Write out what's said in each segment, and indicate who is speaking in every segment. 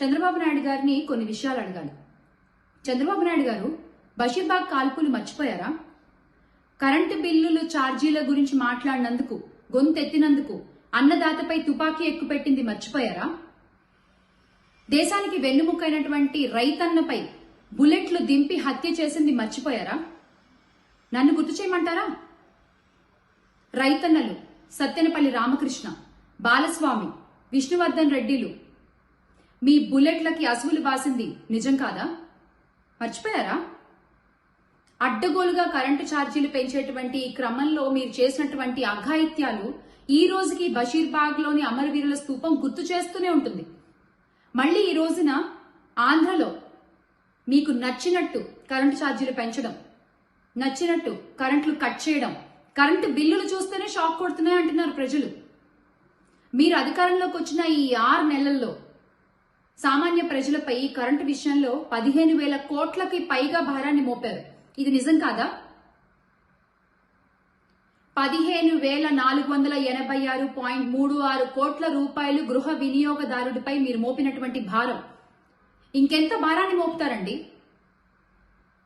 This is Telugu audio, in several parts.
Speaker 1: చంద్రబాబు నాయుడు గారిని కొన్ని విషయాలు అడగాలి. చంద్రబాబు నాయుడు గారు బషీర్బాగ్ కాల్పులు మర్చిపోయారా? కరెంటు బిల్లులు ఛార్జీల గురించి మాట్లాడినందుకు, గొంతెత్తినందుకు అన్నదాతపై తుపాకీ ఎక్కుపెట్టింది మర్చిపోయారా? దేశానికి వెన్నుముక్కైనటువంటి రైతన్నపై బుల్లెట్లు దింపి హత్య చేసింది మర్చిపోయారా? నన్ను గుర్తు చేయమంటారా? రైతన్నలు సత్తెనపల్లి రామకృష్ణ, బాలస్వామి, విష్ణువర్ధన్ రెడ్డిలు మీ బుల్లెట్లకి అసువులు బాసింది నిజం కాదా? మర్చిపోయారా? అడ్డగోలుగా కరెంటు ఛార్జీలు పెంచేటువంటి ఈ క్రమంలో మీరు చేసినటువంటి అఘాయిత్యాలు ఈ రోజుకి బషీర్బాగ్ లోని అమరవీరుల స్తూపం గుర్తు చేస్తూనే ఉంటుంది. మళ్ళీ ఈ రోజున ఆంధ్రలో మీకు నచ్చినట్టు కరెంటు ఛార్జీలు పెంచడం, నచ్చినట్టు కరెంట్లు కట్ చేయడం, కరెంటు బిల్లులు చూస్తేనే షాక్ కొడుతున్నాయి అంటున్నారు ప్రజలు. మీరు అధికారంలోకి వచ్చిన ఈ 6 నెలల్లో సామాన్య ప్రజలపై కరెంటు విషయంలో 15,000 కోట్లకి పైగా భారాన్ని మోపారు. ఇది నిజం కాదా? 15,486.36 కోట్ల రూపాయలు గృహ వినియోగదారుడిపై మీరు మోపినటువంటి భారం ఇంకెంత భారాన్ని మోపుతారండి?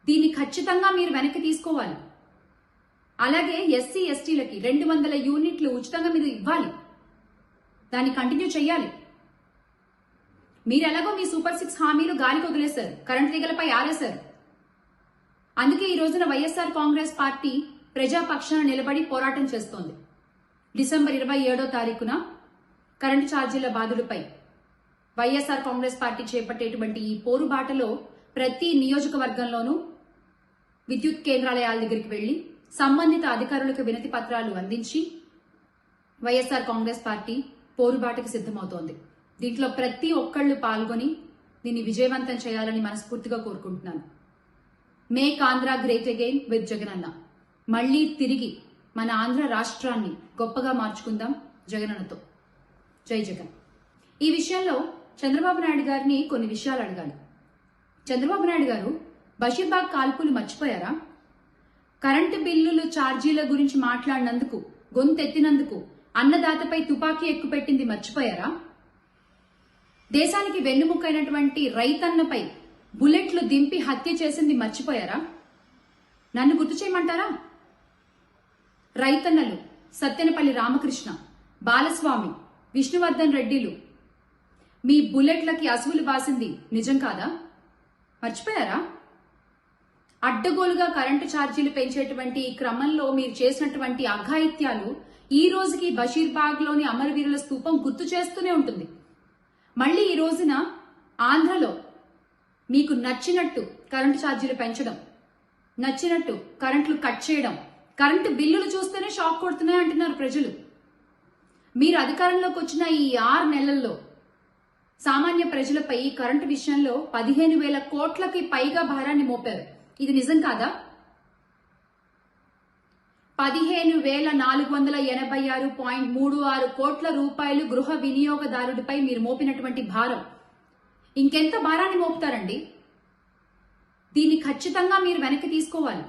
Speaker 1: దీన్ని ఖచ్చితంగా మీరు వెనక్కి తీసుకోవాలి. అలాగే ఎస్సీ ఎస్టీలకి 200 యూనిట్లు ఉచితంగా మీరు ఇవ్వాలి. దాన్ని కంటిన్యూ చేయాలి. మీరు ఎలాగో మీ సూపర్ 6 హామీలు గాలికి వదిలేశారు, కరెంటు తీగలపై ఆరేశారు. అందుకే ఈ రోజున వైఎస్ఆర్ కాంగ్రెస్ పార్టీ ప్రజాపక్షాన నిలబడి పోరాటం చేస్తోంది. డిసెంబర్ 27వ తారీఖున కరెంటు ఛార్జీల బాధులపై వైఎస్ఆర్ కాంగ్రెస్ పార్టీ చేపట్టేటువంటి ఈ పోరుబాటలో ప్రతి నియోజకవర్గంలోనూ విద్యుత్ కేంద్రాలయాల దగ్గరికి వెళ్లి సంబంధిత అధికారులకు వినతి పత్రాలు అందించి వైఎస్ఆర్ కాంగ్రెస్ పార్టీ పోరుబాటకు సిద్ధమవుతోంది. దీంట్లో ప్రతి ఒక్కళ్లు పాల్గొని దీన్ని విజయవంతం చేయాలని మనస్ఫూర్తిగా కోరుకుంటున్నాను. Make Andhra great again with Jagananna. మళ్లీ తిరిగి మన ఆంధ్ర రాష్ట్రాన్ని గొప్పగా మార్చుకుందాం జగనన్నతో. జై జగన్. ఈ విషయంలో చంద్రబాబు నాయుడు గారిని కొన్ని విషయాలు అడగాలి. చంద్రబాబు నాయుడు గారు బషీర్బాగ్ కాల్పులు మర్చిపోయారా? కరెంటు బిల్లులు ఛార్జీల గురించి మాట్లాడినందుకు, గొంతెత్తినందుకు అన్నదాతపై తుపాకీ ఎక్కుపెట్టింది మర్చిపోయారా? దేశానికి వెన్నుముక్కైనటువంటి రైతన్నపై బుల్లెట్లు దింపి హత్య చేసింది మర్చిపోయారా? నన్ను గుర్తు చేయమంటారా? రైతన్నలు సత్తెనపల్లి రామకృష్ణ, బాలస్వామి, విష్ణువర్ధన్ రెడ్డిలు మీ బుల్లెట్లకి అసువులు బాసింది నిజం కాదా? మర్చిపోయారా? అడ్డగోలుగా కరెంటు ఛార్జీలు పెంచేటువంటి ఈ క్రమంలో మీరు చేసినటువంటి అఘాయిత్యాలు ఈ రోజుకి బషీర్బాగ్ లోని అమరవీరుల స్తూపం గుర్తు చేస్తూనే ఉంటుంది. మళ్లీ ఈ రోజున ఆంధ్రలో మీకు నచ్చినట్టు కరెంటు ఛార్జీలు పెంచడం, నచ్చినట్టు కరెంట్లు కట్ చేయడం, కరెంటు బిల్లులు చూస్తేనే షాక్ కొడుతున్నాయి అంటున్నారు ప్రజలు. మీరు అధికారంలోకి వచ్చిన ఈ 6 నెలల్లో సామాన్య ప్రజలపై కరెంటు విషయంలో 15,000 కోట్లకి పైగా భారాన్ని మోపారు. ఇది నిజం కాదా? 15,486.36 కోట్ల రూపాయలు గృహ వినియోగదారుడిపై మీరు మోపినటువంటి భారం ఇంకెంత భారాన్ని మోపుతారండి? దీన్ని ఖచ్చితంగా మీరు వెనక్కి తీసుకోవాలి.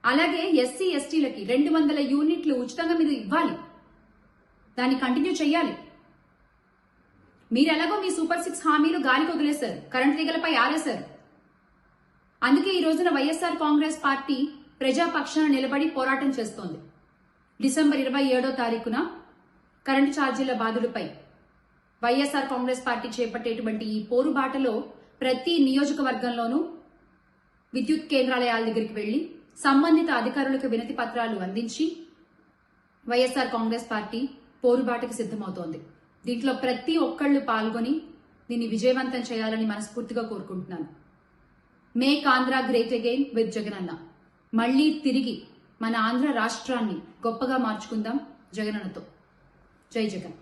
Speaker 1: అలాగే ఎస్సీ ఎస్టీలకి 200 యూనిట్లు ఉచితంగా మీరు ఇవ్వాలి. దాన్ని కంటిన్యూ చేయాలి. మీరు ఎలాగో మీ సూపర్ 6 హామీలు గాలికి వదిలేశారు, కరెంటు తీగలపై ఆరేశారు. అందుకే ఈ రోజున వైఎస్ఆర్ కాంగ్రెస్ పార్టీ ప్రజాపక్షాన నిలబడి పోరాటం చేస్తోంది. డిసెంబర్ 27వ తారీఖున కరెంటు ఛార్జీల బాధులపై వైఎస్ఆర్ కాంగ్రెస్ పార్టీ చేపట్టేటువంటి ఈ పోరుబాటలో ప్రతి నియోజకవర్గంలోనూ విద్యుత్ కేంద్రాలయాల దగ్గరికి వెళ్లి సంబంధిత అధికారులకు వినతి పత్రాలు అందించి వైఎస్ఆర్ కాంగ్రెస్ పార్టీ పోరుబాటకు సిద్ధమవుతోంది. దీంట్లో ప్రతి ఒక్కళ్లు పాల్గొని దీన్ని విజయవంతం చేయాలని మనస్ఫూర్తిగా కోరుకుంటున్నాను. Make Andhra great again with Jagananna. మళ్లీ తిరిగి మన ఆంధ్ర రాష్ట్రాన్ని గొప్పగా మార్చుకుందాం జగనన్నతో. జై జగన్.